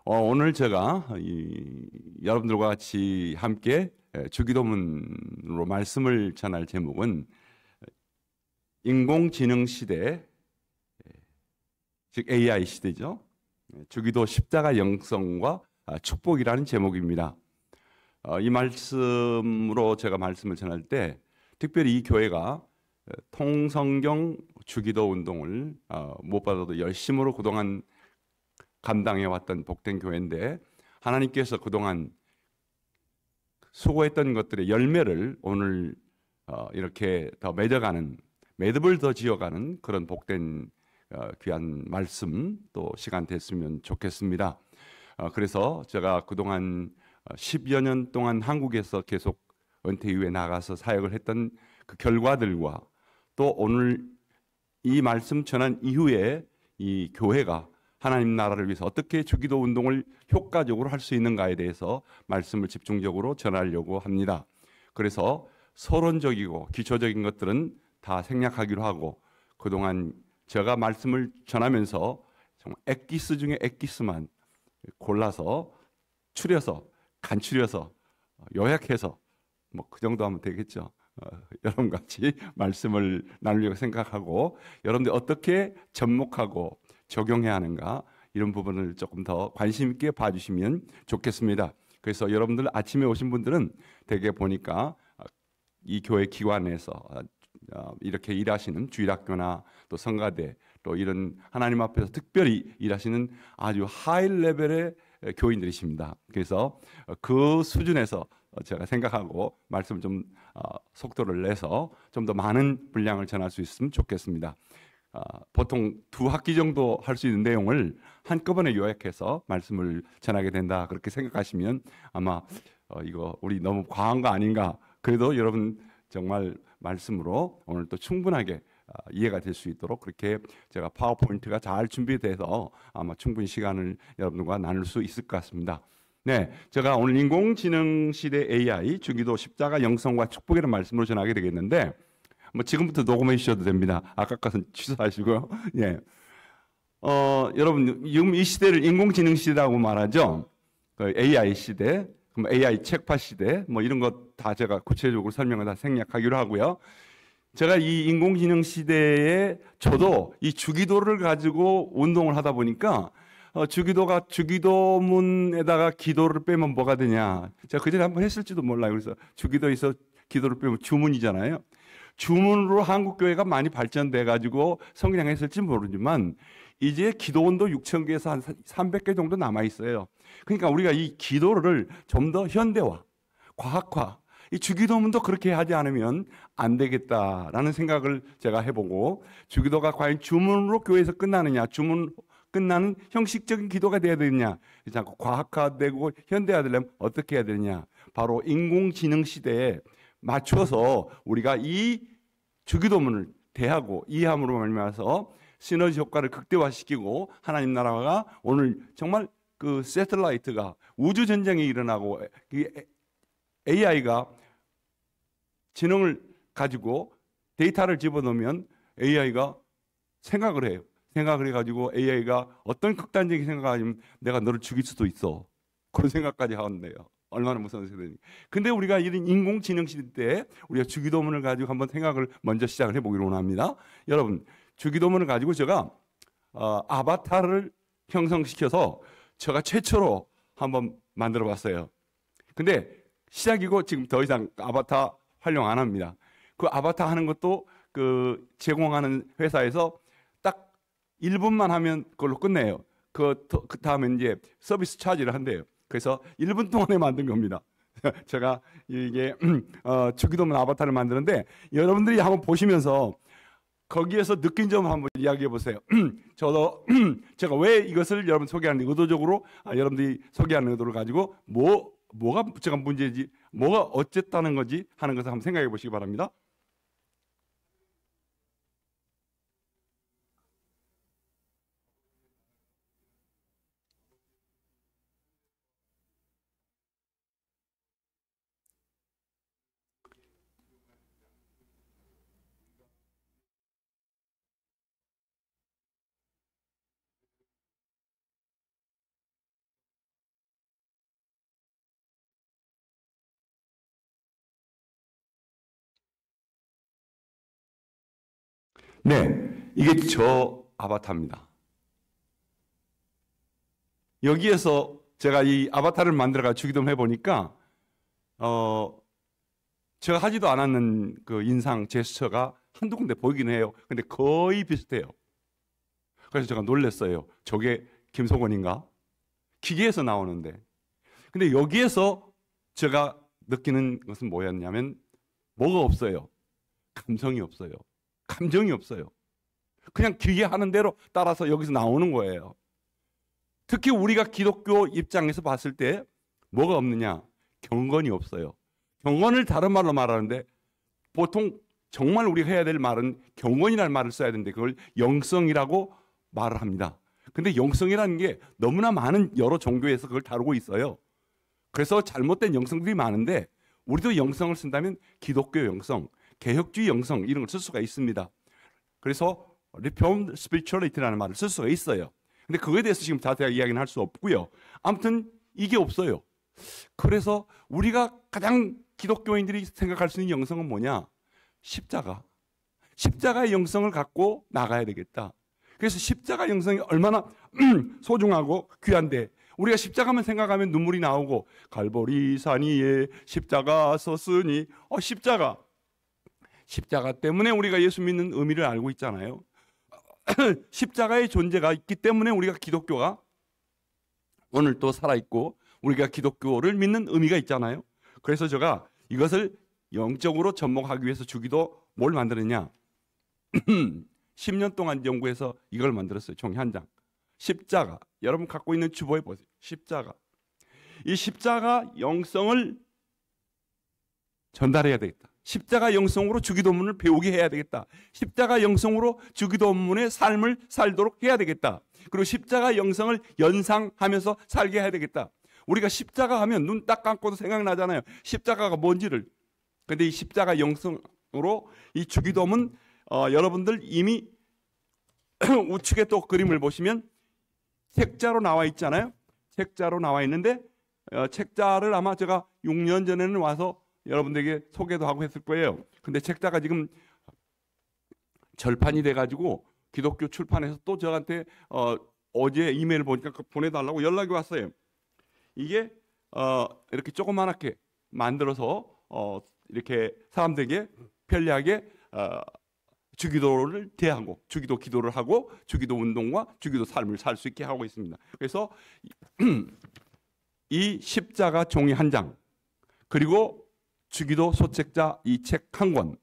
오늘 제가 여러분들과 같이 함께 주기도문으로 말씀을 전할 제목은 인공지능 시대, 즉 AI 시대죠. 주기도 십자가 영성과 축복이라는 제목입니다. 이 말씀으로 제가 말씀을 전할 때 특별히 이 교회가 통성경 주기도 운동을 무엇보다도 열심으로 그동안 감당해왔던 복된 교회인데, 하나님께서 그동안 수고했던 것들의 열매를 오늘 이렇게 더 맺어가는, 매듭을 더 지어가는 그런 복된 귀한 말씀 또 시간 됐으면 좋겠습니다. 그래서 제가 그동안 10여 년 동안 한국에서 계속 은퇴 이후에 나가서 사역을 했던 그 결과들과 또 오늘 이 말씀 전한 이후에 이 교회가 하나님 나라를 위해서 어떻게 주기도 운동을 효과적으로 할 수 있는가에 대해서 말씀을 집중적으로 전하려고 합니다. 그래서 서론적이고 기초적인 것들은 다 생략하기로 하고, 그동안 제가 말씀을 전하면서 정말 엑기스 중에 엑기스만 골라서 추려서 간추려서 요약해서 뭐 그 정도 하면 되겠죠. 여러분 같이 말씀을 나누려고 생각하고, 여러분들 어떻게 접목하고 적용해야 하는가, 이런 부분을 조금 더 관심 있게 봐주시면 좋겠습니다. 그래서 여러분들 아침에 오신 분들은 대개 보니까 이 교회 기관에서 이렇게 일하시는 주일학교나 또 성가대, 또 이런 하나님 앞에서 특별히 일하시는 아주 하이 레벨의 교인들이십니다. 그래서 그 수준에서 제가 생각하고 말씀 좀 속도를 내서 좀 더 많은 분량을 전할 수 있으면 좋겠습니다. 보통 두 학기 정도 할 수 있는 내용을 한꺼번에 요약해서 말씀을 전하게 된다, 그렇게 생각하시면 아마 이거 우리 너무 과한 거 아닌가. 그래도 여러분 정말 말씀으로 오늘 또 충분하게 이해가 될 수 있도록 그렇게 제가 파워포인트가 잘 준비돼서 아마 충분히 시간을 여러분과 나눌 수 있을 것 같습니다. 네, 제가 오늘 인공지능 시대 AI 주기도 십자가 영성과 축복이라는 말씀으로 전하게 되겠는데, 뭐 지금부터 녹음해 주셔도 됩니다. 아까 것은 취소하시고요. 예. 여러분 지금 이 시대를 인공지능 시대라고 말하죠. 그 AI 시대, 그럼 AI 책파 시대, 뭐 이런 것 다 제가 구체적으로 설명을 다 생략하기로 하고요. 제가 이 인공지능 시대에 저도 이 주기도를 가지고 운동을 하다 보니까 주기도가 주기도문에다가 기도를 빼면 뭐가 되냐. 제가 그전에 한번 했을지도 몰라요. 그래서 주기도에서 기도를 빼면 주문이잖아요. 주문으로 한국교회가 많이 발전돼 가지고 성장했을지 모르지만 이제 기도원도 6천 개에서 한 300개 정도 남아 있어요. 그러니까 우리가 이 기도를 좀 더 현대화, 과학화, 이 주기도문도 그렇게 하지 않으면 안 되겠다라는 생각을 제가 해보고, 주기도가 과연 주문으로 교회에서 끝나느냐, 주문 끝나는 형식적인 기도가 돼야 되느냐, 그렇지 않고 과학화되고 현대화되려면 어떻게 해야 되느냐, 바로 인공지능 시대에 맞춰서 우리가 이 주기도문을 대하고 이해함으로 말미암아서 시너지 효과를 극대화시키고, 하나님 나라가 오늘 정말 그 새틀라이트가 우주 전쟁이 일어나고 AI가 지능을 가지고 데이터를 집어넣으면 AI가 생각을 해요. 생각을 해가지고 AI가 어떤 극단적인 생각을 하면 내가 너를 죽일 수도 있어, 그런 생각까지 하는데요. 얼마나 무서운 세대니. 근데 우리가 이런 인공지능 시대 때 우리가 주기도문을 가지고 한번 생각을 먼저 시작을 해보기로 원합니다. 여러분, 주기도문을 가지고 제가 아바타를 형성시켜서 제가 최초로 한번 만들어 봤어요. 근데 시작이고 지금 더 이상 아바타 활용 안 합니다. 그 아바타 하는 것도 그 제공하는 회사에서 딱 1분만 하면 그걸로 끝내요. 그 다음에 이제 서비스 차지를 한대요. 그래서 1분 동안에 만든 겁니다. 제가 이게 주기도문 아바타를 만드는데, 여러분들이 한번 보시면서 거기에서 느낀 점을 한번 이야기해 보세요. 저도 제가 왜 이것을 여러분 소개하는, 의도적으로 여러분들이 소개하는 의도를 가지고 뭐가 제가 문제지, 뭐가 어쨌다는 거지 하는 것을 한번 생각해 보시기 바랍니다. 네, 이게 저 아바타입니다. 여기에서 제가 이 아바타를 만들어가 주기도문 해보니까 제가 하지도 않았는 그 인상 제스처가 한두 군데 보이긴 해요. 근데 거의 비슷해요. 그래서 제가 놀랐어요. 저게 김성원인가? 기계에서 나오는데. 근데 여기에서 제가 느끼는 것은 뭐였냐면 뭐가 없어요. 감성이 없어요. 감정이 없어요. 그냥 기계 하는 대로 따라서 여기서 나오는 거예요. 특히 우리가 기독교 입장에서 봤을 때 뭐가 없느냐? 경건이 없어요. 경건을 다른 말로 말하는데 보통 정말 우리가 해야 될 말은 경건이라는 말을 써야 되는데 그걸 영성이라고 말을 합니다. 근데 영성이라는 게 너무나 많은 여러 종교에서 그걸 다루고 있어요. 그래서 잘못된 영성들이 많은데 우리도 영성을 쓴다면 기독교 영성, 개혁주의 영성 이런 걸 쓸 수가 있습니다. 그래서 Reformed Spirituality라는 말을 쓸 수가 있어요. 근데 그거에 대해서 지금 자세하게 이야기는 할 수 없고요. 아무튼 이게 없어요. 그래서 우리가 가장 기독교인들이 생각할 수 있는 영성은 뭐냐? 십자가. 십자가의 영성을 갖고 나가야 되겠다. 그래서 십자가 영성이 얼마나 소중하고 귀한데 우리가 십자가만 생각하면 눈물이 나오고 갈보리 산 위에 십자가 섰으니 십자가 때문에 우리가 예수 믿는 의미를 알고 있잖아요. 십자가의 존재가 있기 때문에 우리가 기독교가 오늘 또 살아있고 우리가 기독교를 믿는 의미가 있잖아요. 그래서 제가 이것을 영적으로 접목하기 위해서 주기도 뭘 만들었냐? 10년 동안 연구해서 이걸 만들었어요. 종이 한 장. 십자가. 여러분 갖고 있는 주보에 보세요. 십자가. 이 십자가 영성을 전달해야 되겠다. 십자가 영성으로 주기도문을 배우게 해야 되겠다. 십자가 영성으로 주기도문의 삶을 살도록 해야 되겠다. 그리고 십자가 영성을 연상하면서 살게 해야 되겠다. 우리가 십자가 하면 눈 딱 감고도 생각나잖아요. 십자가가 뭔지를. 근데 이 십자가 영성으로 이 주기도문 여러분들 이미 우측에 또 그림을 보시면 책자로 나와 있잖아요. 책자로 나와 있는데 책자를 아마 제가 6년 전에는 와서 여러분들에게 소개도 하고 했을 거예요. 근데 책자가 지금 절판이 돼가지고 기독교 출판에서 또 저한테 어제 이메일 보니까 보내달라고 연락이 왔어요. 이게 이렇게 조그맣게 만들어서 이렇게 사람들에게 편리하게 주기도를 대하고 주기도 기도를 하고 주기도 운동과 주기도 삶을 살 수 있게 하고 있습니다. 그래서 이 십자가 종이 한 장 그리고 주기도 소책자 이 책 한 권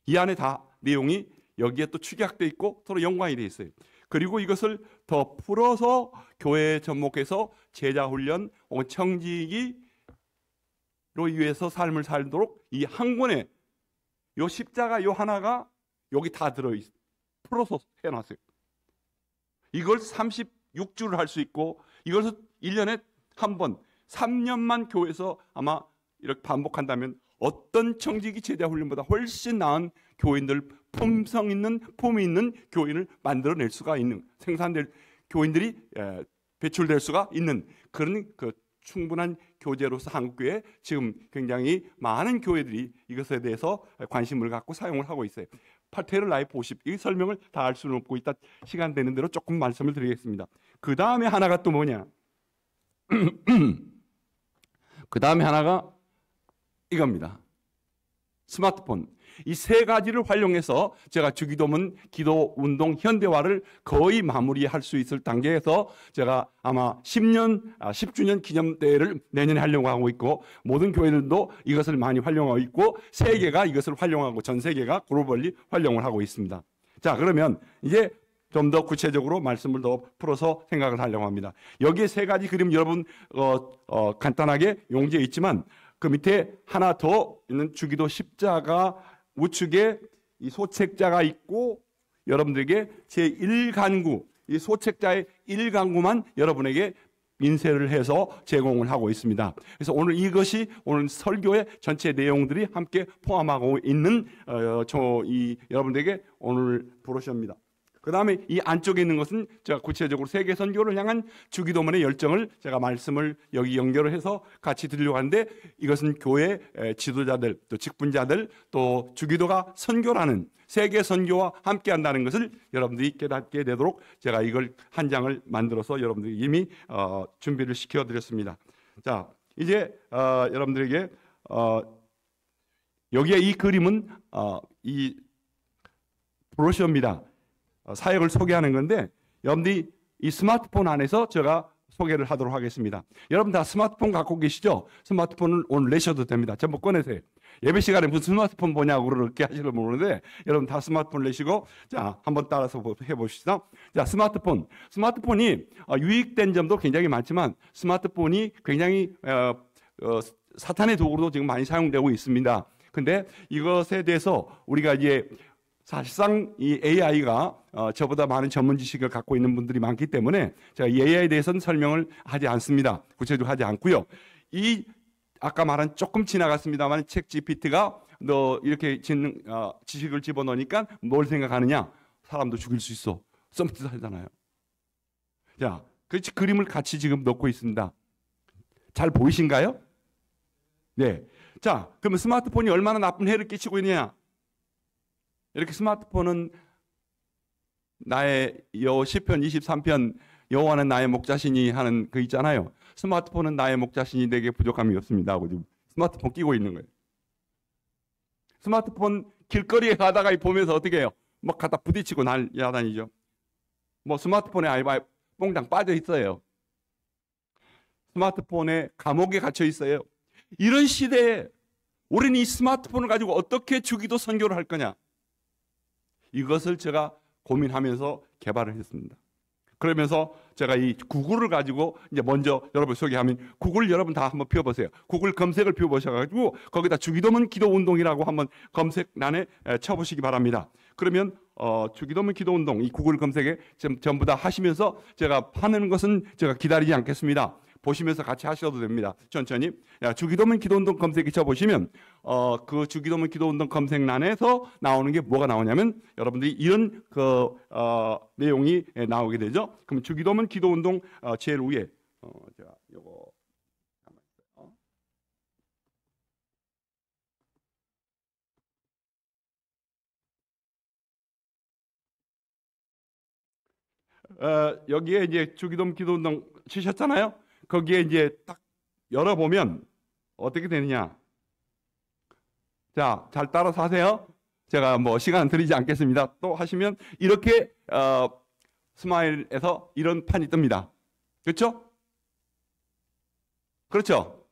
이 안에 다 내용이 여기에 또 축약되어 있고 서로 연관이 되어 있어요. 그리고 이것을 더 풀어서 교회에 접목해서 제자훈련 혹은 청지기로 위해서 삶을 살도록 이 한 권에 요 십자가 요 하나가 여기 다 들어있어요. 풀어서 해놨어요. 이걸 36주를 할 수 있고 이것을 1년에 한 번 3년만 교회에서 아마 이렇게 반복한다면 어떤 청지기 제자 훈련보다 훨씬 나은 교인들 품성 있는 품이 있는 교인을 만들어낼 수가 있는 생산될 교인들이 배출될 수가 있는 그런 그 충분한 교재로서 한국교회 지금 굉장히 많은 교회들이 이것에 대해서 관심을 갖고 사용을 하고 있어요. 파테르 라이프 50 이 설명을 다 할 수는 없고 이따 시간 되는 대로 조금 말씀을 드리겠습니다. 그 다음에 하나가 또 뭐냐? 그 다음에 하나가 이겁니다. 스마트폰. 이 세 가지를 활용해서 제가 주기도문, 기도, 운동, 현대화를 거의 마무리할 수 있을 단계에서 제가 아마 10주년 기념대회를 내년에 하려고 하고 있고 모든 교회들도 이것을 많이 활용하고 있고 세계가 이것을 활용하고 전 세계가 글로벌리 활용을 하고 있습니다. 자, 그러면 이제 좀 더 구체적으로 말씀을 더 풀어서 생각을 하려고 합니다. 여기에 세 가지 그림 여러분 간단하게 용지에 있지만 그 밑에 하나 더 있는 주기도 십자가 우측에 이 소책자가 있고 여러분들에게 제1간구 이 소책자의 1간구만 여러분에게 인쇄를 해서 제공을 하고 있습니다. 그래서 오늘 이것이 오늘 설교의 전체 내용들이 함께 포함하고 있는 이 여러분들에게 오늘 브로셔입니다. 그 다음에 이 안쪽에 있는 것은 제가 구체적으로 세계 선교를 향한 주기도문의 열정을 제가 말씀을 여기 연결을 해서 같이 드리려고 하는데 이것은 교회 지도자들 또 직분자들 또 주기도가 선교라는 세계 선교와 함께 한다는 것을 여러분들이 깨닫게 되도록 제가 이걸 한 장을 만들어서 여러분들이 이미 준비를 시켜드렸습니다. 자, 이제 여러분들에게 여기에 이 그림은 이 브로셔입니다. 사역을 소개하는 건데 여러분들이 이 스마트폰 안에서 제가 소개를 하도록 하겠습니다. 여러분 다 스마트폰 갖고 계시죠? 스마트폰을 오늘 내셔도 됩니다. 전부 꺼내세요. 예배 시간에 무슨 스마트폰 보냐고 그렇게 하시는 모르는데 여러분 다 스마트폰 내시고 자 한번 따라서 해봅시다. 자 스마트폰이 유익된 점도 굉장히 많지만 스마트폰이 굉장히 사탄의 도구로도 지금 많이 사용되고 있습니다. 근데 이것에 대해서 우리가 이제 사실상 이 AI가 저보다 많은 전문 지식을 갖고 있는 분들이 많기 때문에 제가 이 AI에 대해서는 설명을 하지 않습니다. 구체적으로 하지 않고요. 이 아까 말한 조금 지나갔습니다만 책 GPT가 너 이렇게 지식을 집어넣으니까 뭘 생각하느냐? 사람도 죽일 수 있어. 썸짓하잖아요. 자, 그렇지 그림을 같이 지금 넣고 있습니다. 잘 보이신가요? 네. 자, 그러면 스마트폰이 얼마나 나쁜 해를 끼치고 있느냐? 이렇게 스마트폰은 나의 시편 23편 여호와는 나의 목자시니 하는 그 있잖아요. 스마트폰은 나의 목자시니 내게 부족함이 없습니다 하고 지금 스마트폰 끼고 있는 거예요. 스마트폰 길거리에 가다가 보면서 어떻게 해요? 막 갖다 부딪히고 날아다니죠. 뭐 스마트폰에 알바 뽕장 빠져 있어요. 스마트폰에 감옥에 갇혀 있어요. 이런 시대에 우리는 이 스마트폰을 가지고 어떻게 주기도 선교를 할 거냐? 이것을 제가 고민하면서 개발을 했습니다. 그러면서 제가 이 구글을 가지고 이제 먼저 여러분 소개하면 구글 여러분 다 한번 펴보세요. 구글 검색을 펴보셔가지고 거기다 주기도문 기도운동이라고 한번 검색란에 쳐보시기 바랍니다. 그러면 주기도문 기도운동 이 구글 검색에 전부 다 하시면서 제가 하는 것은 제가 기다리지 않겠습니다. 보시면서 같이 하셔도 됩니다. 천천히. 주기도문 기도운동 검색에 쳐보시면 그 주기도문 기도운동 검색란에서 나오는 게 뭐가 나오냐면 여러분들이 이런 내용이 나오게 되죠. 그럼 주기도문 기도운동 제일 위에 제가 요거 여기에 이제 주기도문 기도운동 치셨잖아요. 거기에 이제 딱 열어보면 어떻게 되느냐. 자, 잘 따라서 하세요. 제가 뭐 시간 드리지 않겠습니다. 또 하시면 이렇게 스마일에서 이런 판이 뜹니다. 그렇죠? 그렇죠?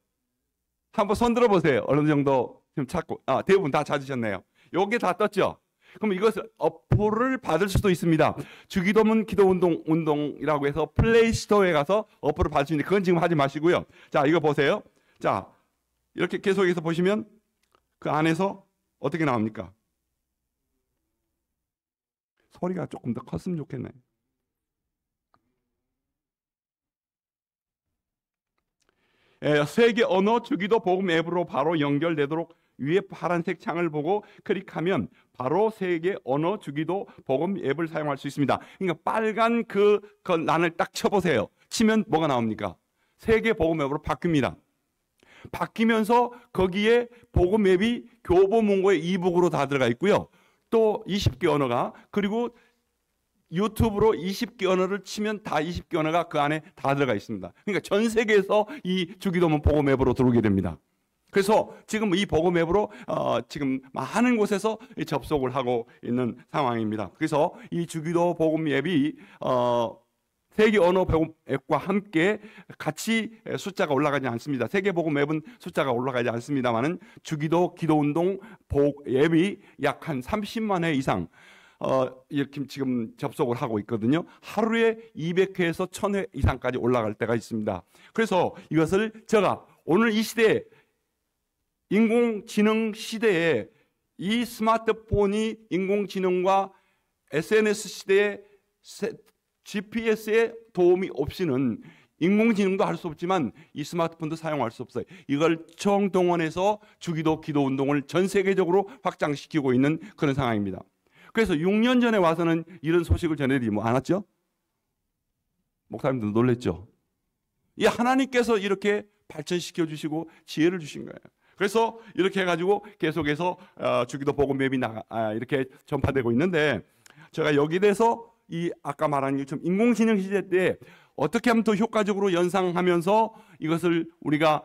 한번 손 들어보세요. 어느 정도 좀 찾고. 대부분 다 찾으셨네요. 요게 다 떴죠? 그럼 이것을 어플을 받을 수도 있습니다. 주기도문 기도운동이라고 해서 플레이스토어에 가서 어플을 받을 수 있는데 그건 지금 하지 마시고요. 자, 이거 보세요. 자, 이렇게 계속해서 보시면 그 안에서 어떻게 나옵니까? 소리가 조금 더 컸으면 좋겠네. 세계 언어 주기도 복음 앱으로 바로 연결되도록 위에 파란색 창을 보고 클릭하면 바로 세계 언어 주기도 복음 앱을 사용할 수 있습니다. 그러니까 빨간 그 란을 딱 쳐보세요. 치면 뭐가 나옵니까? 세계 복음 앱으로 바뀝니다. 바뀌면서 거기에 복음 앱이 교보문고의 이북으로 다 들어가 있고요. 또 20개 언어가 그리고 유튜브로 20개 언어를 치면 다 20개 언어가 그 안에 다 들어가 있습니다. 그러니까 전 세계에서 이 주기도문 복음 앱으로 들어오게 됩니다. 그래서 지금 이 복음 앱으로 지금 많은 곳에서 접속을 하고 있는 상황입니다. 그래서 이 주기도 복음 앱이 세계 언어 복음 앱과 함께 같이 숫자가 올라가지 않습니다. 세계 복음 앱은 숫자가 올라가지 않습니다만은 주기도 기도운동 앱이 약 한 30만 회 이상 이렇게 지금 접속을 하고 있거든요. 하루에 200회에서 1000회 이상까지 올라갈 때가 있습니다. 그래서 이것을 제가 오늘 이 시대에 인공지능 시대에 이 스마트폰이 인공지능과 SNS 시대에 GPS의 도움이 없이는 인공지능도 할 수 없지만 이 스마트폰도 사용할 수 없어요. 이걸 총동원해서 주기도 기도운동을 전 세계적으로 확장시키고 있는 그런 상황입니다. 그래서 6년 전에 와서는 이런 소식을 전해드리지 않았죠? 목사님들 놀랬죠? 이 하나님께서 이렇게 발전시켜 주시고 지혜를 주신 거예요. 그래서 이렇게 해가지고 계속해서 주기도 복음 맵이 이렇게 전파되고 있는데, 제가 여기 대해서 이 아까 말한 것처럼 인공지능 시대 때 어떻게 하면 더 효과적으로 연상하면서 이것을 우리가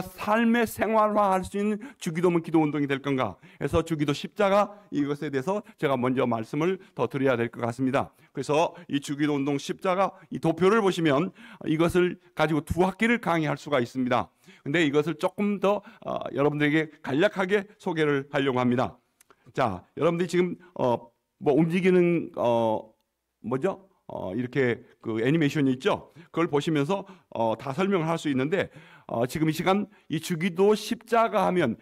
삶의 생활화할 수 있는 주기도문 기도 운동이 될 건가 해서 주기도 십자가, 이것에 대해서 제가 먼저 말씀을 더 드려야 될 것 같습니다. 그래서 이 주기도 운동 십자가 이 도표를 보시면 이것을 가지고 2학기를 강의할 수가 있습니다. 근데 이것을 조금 더 여러분들에게 간략하게 소개를 하려고 합니다. 자, 여러분들이 지금 뭐 움직이는 이렇게 그 애니메이션이 있죠. 그걸 보시면서 다 설명을 할 수 있는데, 지금 이 시간 이 주기도 십자가 하면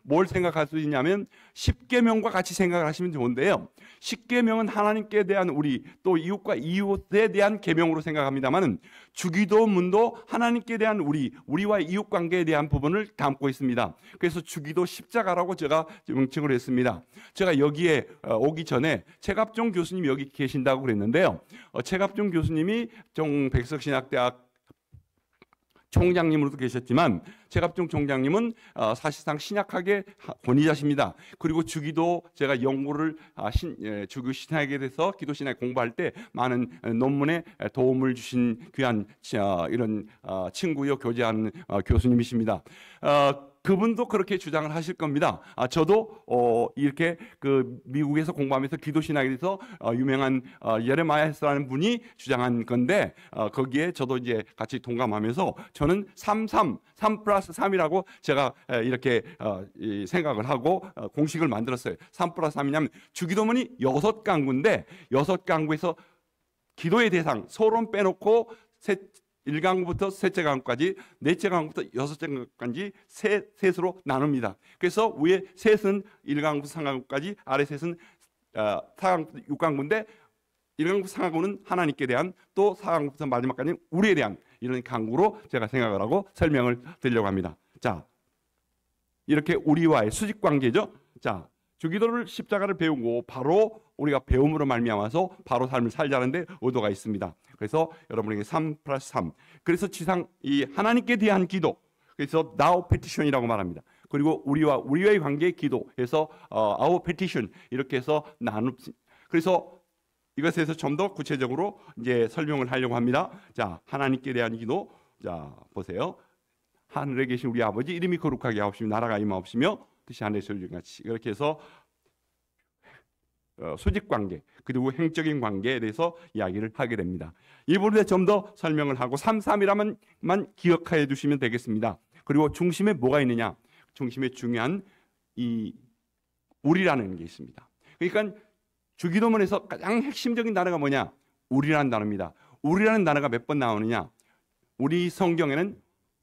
뭘 생각할 수 있냐면 십계명과 같이 생각을 하시면 좋은데요. 십계명은 하나님께 대한 우리, 또 이웃과 이웃에 대한 계명으로 생각합니다만, 주기도문도 하나님께 대한 우리와 이웃 관계에 대한 부분을 담고 있습니다. 그래서 주기도 십자가라고 제가 명칭을 했습니다. 제가 여기에 오기 전에 최갑종 교수님이 여기 계신다고 그랬는데요. 최갑종 교수님이 백석신학대학 총장님으로도 계셨지만, 최갑종 총장님은 사실상 신약학의 권위자십니다. 그리고 주기도 제가 연구를 주교 신학에 대해서 기도 신학 공부할 때 많은 논문에 도움을 주신 귀한 이런 친구요 교제하는 교수님이십니다. 그분도 그렇게 주장을 하실 겁니다. 저도 이렇게 그 미국에서 공부하면서 기도 신학에 대해서 유명한 예레마야 헬스라는 분이 주장한 건데, 거기에 저도 이제 같이 동감하면서 저는 3+3이라고 제가 이렇게 생각을 하고 공식을 만들었어요. 3+3이냐면 주기도문이 6강구인데 6강구에서 기도의 대상 서론 빼놓고 1강구부터 셋째 강구까지, 넷째 강구부터 여섯째 강구까지 셋으로 나눕니다. 그래서 위에 셋은 1강구부터 3강구까지, 아래 셋은 4강구부터 6강구인데 1강구, 3강구는 하나님께 대한, 또 4강구부터 마지막까지는 우리에 대한 이런 강구로 제가 생각을 하고 설명을 드리려고 합니다. 자, 이렇게 우리와의 수직 관계죠. 자, 주기도를 십자가를 배우고 바로 우리가 배움으로 말미암아서 바로 삶을 살자는 데 의도가 있습니다. 그래서 여러분에게 3+3. 그래서 이 하나님께 대한 기도, 그래서 now petition이라고 말합니다. 그리고 우리와의 관계의 기도해서 our petition 이렇게 해서 그래서 이것에 대해서 좀 더 구체적으로 이제 설명을 하려고 합니다. 자, 하나님께 대한 기도. 자, 보세요. 하늘에 계신 우리 아버지, 이름이 거룩하게 하옵시며 나라가 임하옵시며 뜻이 하늘에서 이루어지같이, 이렇게 해서 수직 관계 그리고 행적인 관계에 대해서 이야기를 하게 됩니다. 이 부분에 좀 더 설명을 하고 3.3이라면만 기억해 두시면 되겠습니다. 그리고 중심에 뭐가 있느냐? 중심에 중요한 이 우리라는 게 있습니다. 그러니까 주기도문에서 가장 핵심적인 단어가 뭐냐? 우리라는 단어입니다. 우리라는 단어가 몇 번 나오느냐? 우리 성경에는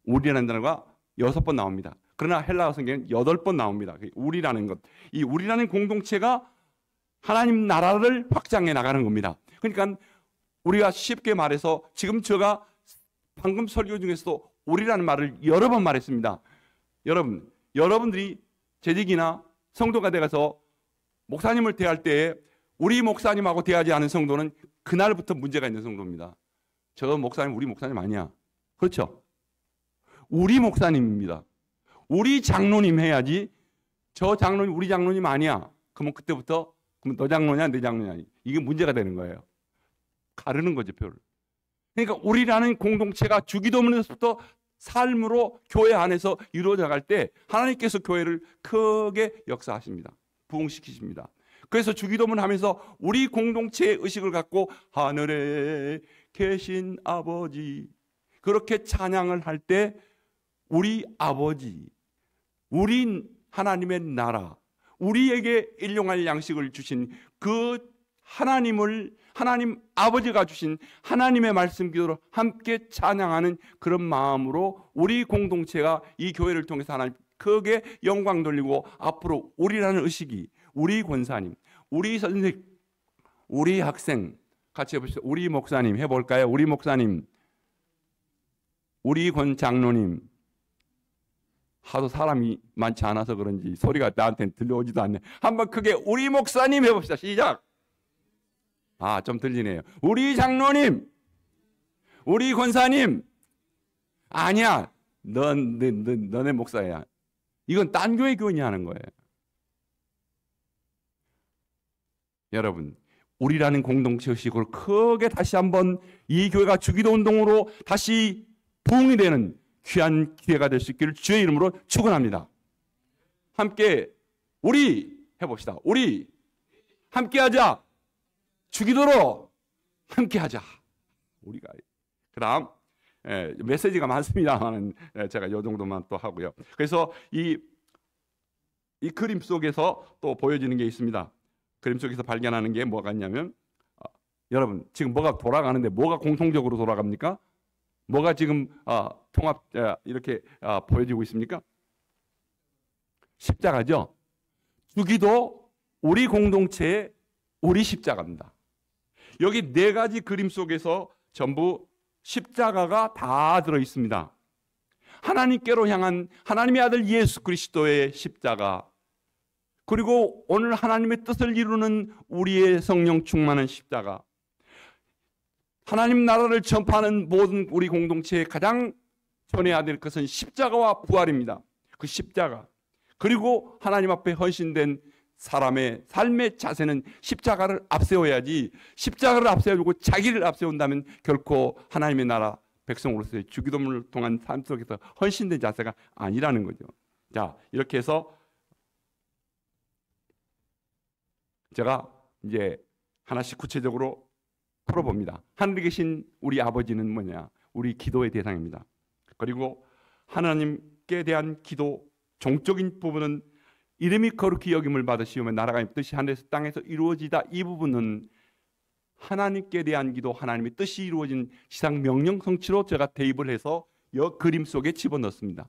우리라는 단어가 6번 나옵니다. 그러나 헬라어 성경에는 8번 나옵니다. 우리라는 것, 이 우리라는 공동체가 하나님 나라를 확장해 나가는 겁니다. 그러니까 우리가 쉽게 말해서 지금 제가 방금 설교 중에서도 우리라는 말을 여러 번 말했습니다. 여러분들이 재직이나 성도가 돼가서 목사님을 대할 때에 우리 목사님하고 대하지 않은 성도는 그날부터 문제가 있는 성도입니다. 저 목사님 우리 목사님 아니야. 그렇죠? 우리 목사님입니다. 우리 장로님 해야지, 저 장로님 우리 장로님 아니야. 그러면 그때부터 그럼 너 장로냐 내 장로냐, 이게 문제가 되는 거예요. 가르는 거죠, 표를. 그러니까 우리라는 공동체가 주기도문에서부터 삶으로 교회 안에서 이루어져 갈 때 하나님께서 교회를 크게 역사하십니다. 부흥시키십니다. 그래서 주기도문 하면서 우리 공동체의 의식을 갖고 하늘에 계신 아버지 그렇게 찬양을 할 때 우리 아버지, 우리 하나님의 나라, 우리에게 일용할 양식을 주신 그 하나님 아버지가 주신 하나님의 말씀 기도로 함께 찬양하는 그런 마음으로 우리 공동체가 이 교회를 통해서 하나님 크게 영광 돌리고, 앞으로 우리라는 의식이, 우리 권사님, 우리 선생, 우리 학생 같이 해보시죠. 우리 목사님 해볼까요? 우리 목사님, 우리 권 장로님. 하도 사람이 많지 않아서 그런지 소리가 나한테는 들려오지도 않네. 한번 크게 우리 목사님 해봅시다. 시작. 좀 들리네요. 우리 장로님, 우리 권사님. 아니야, 너네 목사야. 이건 딴 교회 교인이 하는 거예요. 여러분, 우리라는 공동체 의식을 크게 다시 한번 이 교회가 주기도 운동으로 다시 부흥이 되는 귀한 기회가 될 수 있기를 주의 이름으로 축원합니다. 함께 우리 해봅시다. 우리 함께하자. 주기도로 함께하자. 우리가 그다음 메시지가 많습니다만 제가 이 정도만 또 하고요. 그래서 이 그림 속에서 또 보여지는 게 있습니다. 그림 속에서 발견하는 게 뭐가 있냐면 여러분 지금 뭐가 돌아가는데 뭐가 공통적으로 돌아갑니까? 뭐가 지금 통합 이렇게 보여지고 있습니까? 십자가죠. 주기도 우리 공동체의 우리 십자가입니다. 여기 네 가지 그림 속에서 전부 십자가가 다 들어 있습니다. 하나님께로 향한 하나님의 아들 예수 그리스도의 십자가, 그리고 오늘 하나님의 뜻을 이루는 우리의 성령 충만한 십자가, 하나님 나라를 전파하는 모든 우리 공동체에 가장 전해야 될 것은 십자가와 부활입니다. 그 십자가, 그리고 하나님 앞에 헌신된 사람의 삶의 자세는 십자가를 앞세워야지, 십자가를 앞세우고 자기를 앞세운다면 결코 하나님의 나라 백성으로서의 주기도문을 통한 삶 속에서 헌신된 자세가 아니라는 거죠. 자, 이렇게 해서 제가 이제 하나씩 구체적으로 풀어봅니다. 하늘에 계신 우리 아버지는 뭐냐? 우리 기도의 대상입니다. 그리고 하나님께 대한 기도 종적인 부분은 이름이 거룩히 여김을 받으시오며 나라가 뜻이 하늘에서 땅에서 이루어지다. 이 부분은 하나님께 대한 기도, 하나님의 뜻이 이루어진 지상 명령 성취로 제가 대입을 해서 이 그림 속에 집어넣습니다.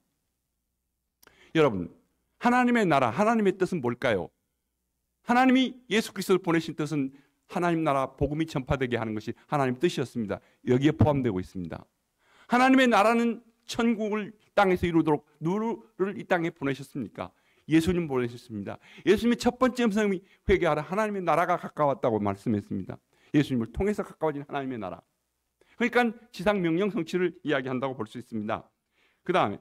여러분, 하나님의 나라, 하나님의 뜻은 뭘까요? 하나님이 예수 그리스도를 보내신 뜻은 하나님 나라 복음이 전파되게 하는 것이 하나님의 뜻이었습니다. 여기에 포함되고 있습니다. 하나님의 나라는 천국을 땅에서 이루도록 누구를 이 땅에 보내셨습니까? 예수님 보내셨습니다. 예수님의 첫 번째 음성이 회개하라. 하나님의 나라가 가까웠다고 말씀했습니다. 예수님을 통해서 가까워진 하나님의 나라. 그러니까 지상 명령 성취를 이야기한다고 볼 수 있습니다. 그 다음에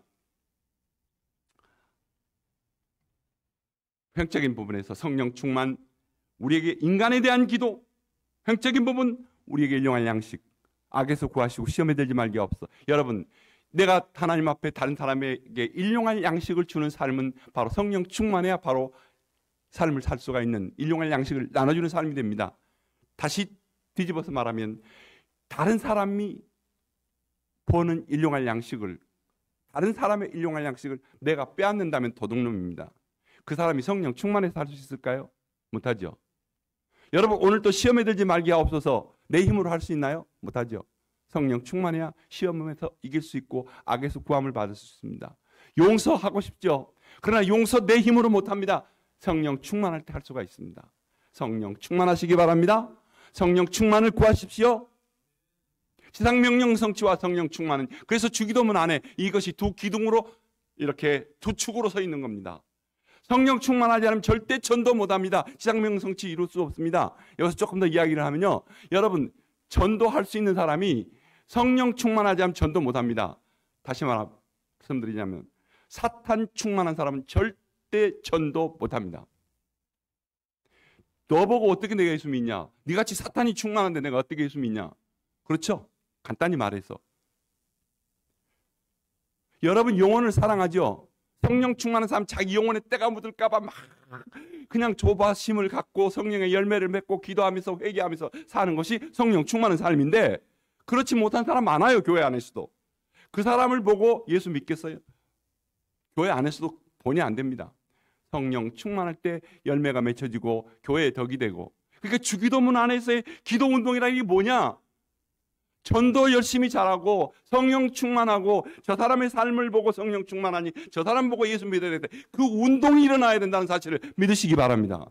형적인 부분에서 성령 충만, 우리에게 인간에 대한 기도, 형적인 부분, 우리에게 일용할 양식, 악에서 구하시고 시험에 들지 말게 없어. 여러분, 내가 하나님 앞에 다른 사람에게 일용할 양식을 주는 삶은 바로 성령 충만해야 바로 삶을 살 수가 있는, 일용할 양식을 나눠주는 삶이 됩니다. 다시 뒤집어서 말하면 다른 사람이 버는 일용할 양식을, 다른 사람의 일용할 양식을 내가 빼앗는다면 도둑놈입니다. 그 사람이 성령 충만해서 살 수 있을까요? 못하죠. 여러분, 오늘 또 시험에 들지 말게 하옵소서. 내 힘으로 할 수 있나요? 못하죠. 성령 충만해야 시험에서 이길 수 있고 악에서 구함을 받을 수 있습니다. 용서하고 싶죠. 그러나 용서 내 힘으로 못합니다. 성령 충만할 때 할 수가 있습니다. 성령 충만하시기 바랍니다. 성령 충만을 구하십시오. 지상 명령 성취와 성령 충만은, 그래서 주기도문 안에 이것이 두 기둥으로 이렇게 두 축으로 서 있는 겁니다. 성령 충만하지 않으면 절대 전도 못합니다. 지상 명령 성취 이룰 수 없습니다. 여기서 조금 더 이야기를 하면요, 여러분, 전도할 수 있는 사람이 성령 충만하지 않으면 전도 못합니다. 다시 말씀드리자면 사탄 충만한 사람은 절대 전도 못합니다. 너보고 어떻게 내가 예수 믿냐? 네같이 사탄이 충만한데 내가 어떻게 예수 믿냐? 그렇죠? 간단히 말해서 여러분, 영혼을 사랑하죠? 성령 충만한 사람 자기 영혼에 때가 묻을까 봐 막 그냥 조바심을 갖고 성령의 열매를 맺고 기도하면서 회개하면서 사는 것이 성령 충만한 삶인데, 그렇지 못한 사람 많아요. 교회 안에서도. 그 사람을 보고 예수 믿겠어요? 교회 안에서도 본이 안 됩니다. 성령 충만할 때 열매가 맺혀지고 교회에 덕이 되고. 그러니까 주기도문 안에서의 기도 운동이라는 게 뭐냐? 전도 열심히 잘하고 성령 충만하고 저 사람의 삶을 보고 성령 충만하니 저 사람 보고 예수 믿어야 돼. 그 운동이 일어나야 된다는 사실을 믿으시기 바랍니다.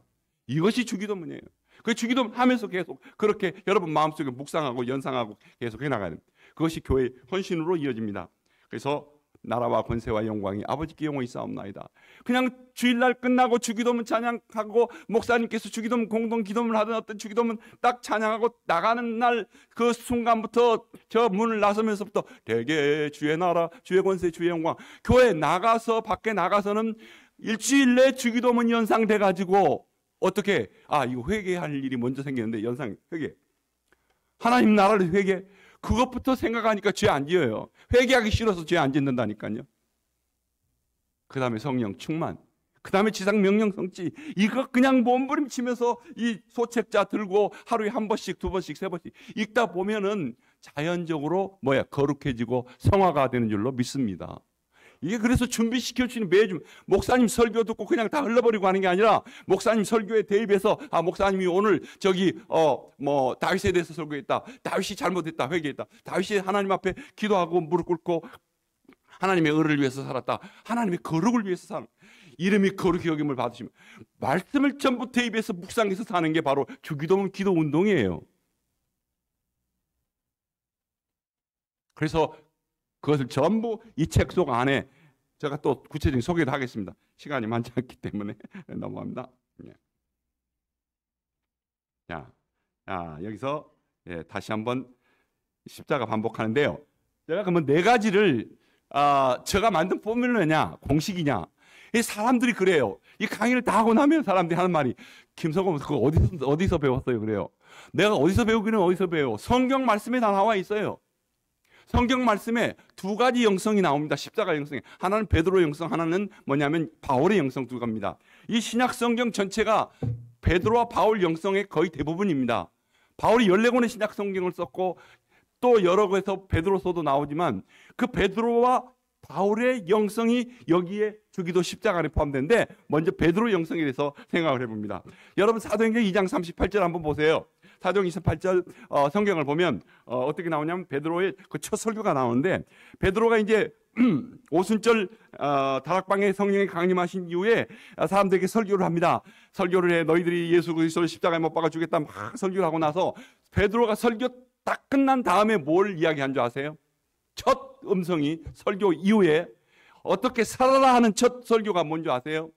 이것이 주기도문이에요. 그 주기도문 하면서 계속 그렇게 여러분 마음속에 묵상하고 연상하고 계속 해나가야 됩니다. 그것이 교회의 헌신으로 이어집니다. 그래서 나라와 권세와 영광이 아버지께 영원히 있사옵나이다. 그냥 주일날 끝나고 주기도문 찬양하고 목사님께서 주기도문 공동 기도문을 하든 어떤 주기도문 딱 찬양하고 나가는 날 그 순간부터 저 문을 나서면서부터 대개 주의 나라 주의 권세 주의 영광, 교회 나가서 밖에 나가서는 일주일 내 주기도문 연상돼 가지고 어떻게 이거 회개할 일이 먼저 생기는데 연상 회개, 하나님 나라를 회개, 그것부터 생각하니까 죄 안 지어요. 회개하기 싫어서 죄 안 짓는다니까요. 그 다음에 성령 충만, 그 다음에 지상 명령 성취, 이거 그냥 몸부림치면서 이 소책자 들고 하루에 한 번씩 두 번씩 세 번씩 읽다 보면은 자연적으로 거룩해지고 성화가 되는 줄로 믿습니다. 이게 그래서 준비시켜 주시는 매주 목사님 설교 듣고 그냥 다 흘러버리고 하는 게 아니라 목사님 설교에 대입해서 목사님이 오늘 다윗에 대해서 설교했다, 다윗이 잘못했다 회개했다, 다윗이 하나님 앞에 기도하고 무릎 꿇고 하나님의 의를 위해서 살았다, 하나님의 거룩을 위해서 살았다, 이름이 거룩히 여김을 받으시면 말씀을 전부 대입해서 묵상해서 사는 게 바로 주기도문 기도 운동이에요. 그래서 그것을 전부 이 책 속 안에 제가 또 구체적인 소개도 하겠습니다. 시간이 많지 않기 때문에 넘어갑니다. 여기서 다시 한번 십자가 반복하는데요. 제가 그러면 네 가지를 제가 만든 포뮬러냐 공식이냐, 이 사람들이 그래요. 이 강의를 다 하고 나면 사람들이 하는 말이 김성범 그거 어디서 배웠어요 그래요. 내가 어디서 배우기는 어디서 배워? 성경 말씀에 다 나와 있어요. 성경 말씀에 두 가지 영성이 나옵니다. 십자가 영성이. 하나는 베드로 영성, 하나는 뭐냐면 바울의 영성 두 가지입니다. 이 신약 성경 전체가 베드로와 바울 영성의 거의 대부분입니다. 바울이 14권의 신약 성경을 썼고 또 여러 곳에서 베드로서도 나오지만 그 베드로와 바울의 영성이 여기에 주기도 십자가 안에 포함되는데 먼저 베드로 영성에 대해서 생각을 해봅니다. 여러분 사도행전 2장 38절 한번 보세요. 사도행전 28절 성경을 보면 어떻게 나오냐면 베드로의 그 첫 설교가 나오는데 베드로가 이제 오순절 다락방에 성령이 강림하신 이후에 사람들에게 설교를 합니다. 설교를 해. 너희들이 예수 그리스도를 십자가에 못 박아 주겠다 막 설교를 하고 나서 베드로가 설교 딱 끝난 다음에 뭘 이야기한 줄 아세요? 첫 음성이 설교 이후에 어떻게 살아라 하는 첫 설교가 뭔지 아세요?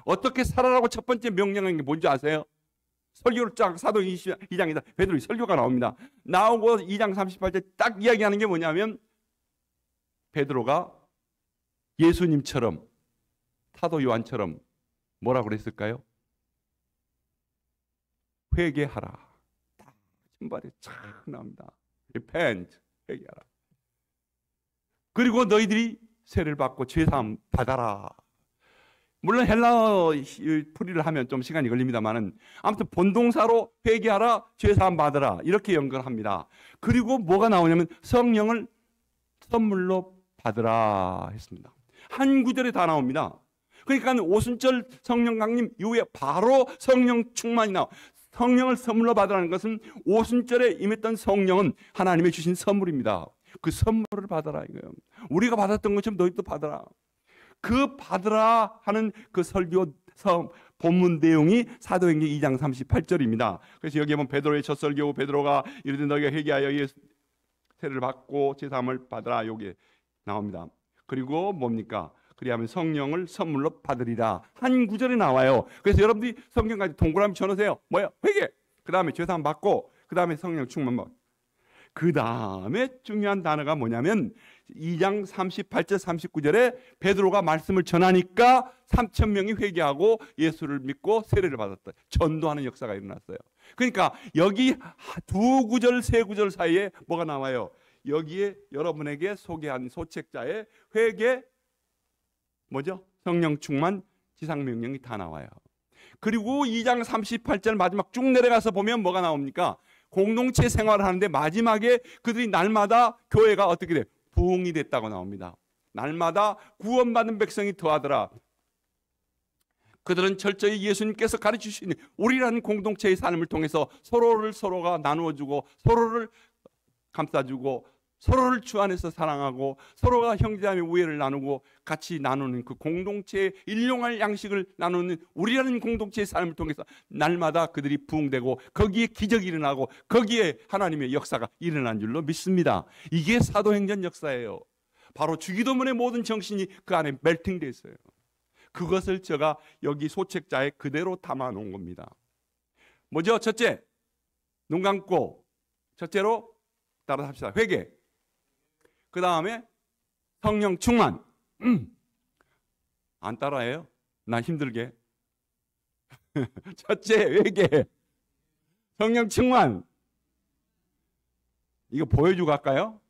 어떻게 살아라고 첫 번째 명령한 게 뭔지 아세요? 설교를 쫙 사도행전 2장에다 베드로의 설교가 나옵니다. 나오고 2장 38절 딱 이야기하는 게 뭐냐면 베드로가 예수님처럼 사도 요한처럼 뭐라고 그랬을까요? 회개하라. 딱 신발에 착 나옵니다. Repent, 회개하라. 그리고 너희들이 세를 받고 죄사함 받아라. 물론 헬라어 풀이를 하면 좀 시간이 걸립니다만은 아무튼 본동사로 회개하라, 죄사함 받으라 이렇게 연결합니다. 그리고 뭐가 나오냐면 성령을 선물로 받으라 했습니다. 한 구절에 다 나옵니다. 그러니까 오순절 성령 강림 이후에 바로 성령 충만이 나와. 성령을 선물로 받으라는 것은 오순절에 임했던 성령은 하나님의 주신 선물입니다. 그 선물을 받아라 이거예요. 우리가 받았던 것처럼 너희도 받아라. 그 받으라 하는 그 설교 본문 내용이 사도행전 2장 38절입니다. 그래서 여기 보면 베드로의 첫 설교, 베드로가 이르되 너희가 회개하여 예수 세를 받고 제사함을 받으라 여기 나옵니다. 그리고 뭡니까? 그리하면 성령을 선물로 받으리라 한 구절에 나와요. 그래서 여러분들이 성경까지 동그라미 쳐놓으세요. 뭐야? 회개. 그 다음에 제사함 받고 그 다음에 성령 충만 받고 그 다음에 중요한 단어가 뭐냐면 2장 38절 39절에 베드로가 말씀을 전하니까 3,000명이 회개하고 예수를 믿고 세례를 받았다. 전도하는 역사가 일어났어요. 그러니까 여기 두 구절 세 구절 사이에 뭐가 나와요? 여기에 여러분에게 소개한 소책자의 회개 뭐죠? 성령 충만 지상 명령이 다 나와요. 그리고 2장 38절 마지막 쭉 내려가서 보면 뭐가 나옵니까? 공동체 생활을 하는데 마지막에 그들이 날마다 교회가 어떻게 돼? 부흥이 됐다고 나옵니다. 날마다 구원받은 백성이 더하더라. 그들은 철저히 예수님께서 가르치시는 우리라는 공동체의 삶을 통해서 서로가 나누어주고 서로를 감싸주고 서로를 주 안에서 사랑하고 서로가 형제자매 우애를 나누고 같이 나누는 그 공동체의 일용할 양식을 나누는 우리라는 공동체의 삶을 통해서 날마다 그들이 부흥되고 거기에 기적이 일어나고 거기에 하나님의 역사가 일어난 줄로 믿습니다. 이게 사도행전 역사예요. 바로 주기도문의 모든 정신이 그 안에 멜팅되어 있어요. 그것을 제가 여기 소책자에 그대로 담아 놓은 겁니다. 뭐죠? 첫째, 눈 감고 첫째로 따라 합시다. 회개. 그 다음에 성령 충만. 안 따라해요? 나 힘들게. 첫째, 회개. 성령 충만. 이거 보여주고 갈까요?